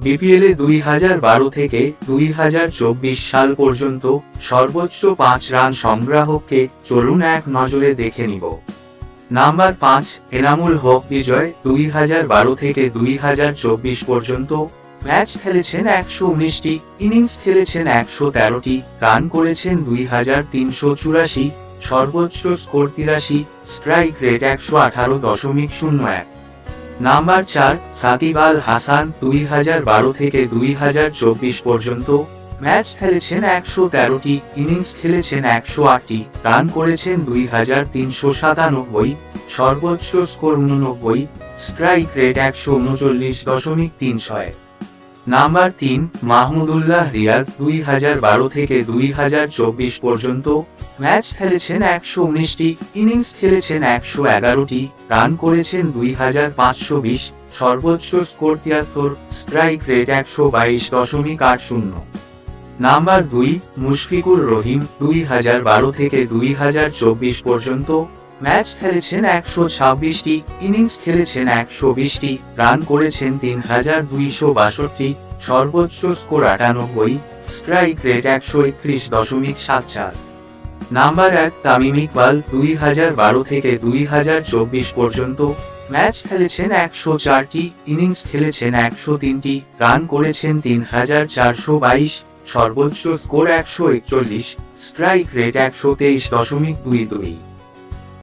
বিপিএলে 2012 থেকে 2024 সাল পর্যন্ত সর্বোচ্চ 5 রান সংগ্রাহককে চলুন এক নজরে দেখে নিব। নাম্বার 5, এনামুল হক বিজয়। 2012 থেকে 2024 পর্যন্ত ম্যাচ খেলেছেন 119টি, ইনিংস খেলেছেন 113টি, রান করেছেন 2384, সর্বোচ্চ score 83, strike rate 118.01। Number 4, Shakib Al Hasan. 2012 থেকে 2024 পর্যন্ত ম্যাচ খেলেছেন 113টি, ইনিংস খেলেছেন 108টি, রান করেছেন 2397, সর্বোচ্চ score 89, strike rate 139.36। Number 3, Mahmudullah Riyad. 2012 থেকে 2024 পর্যন্ত ম্যাচ খেলেছেন 119টি, ইনিংস খেলেছেন 111টি, রান করেছেন 2520, সর্বোচ্চ score 73, strike rate 122.80। Number 2, Mushfiqur Rahim. 2012 থেকে 2024 পর্যন্ত ম্যাচ খেলেছেন 126টি, ইনিংস খেলেছেন 120টি, রান করেছেন 3262, সর্বোচ্চ score 98, strike rate 131.74। Number 1, Tamim Iqbal. 2012 থেকে 2024 পর্যন্ত ম্যাচ খেলেছেন 104টি, ইনিংস খেলেছেন 103টি, রান করেছেন 3422, সর্বোচ্চ স্কোর 141, স্ট্রাইক রেট 123.22।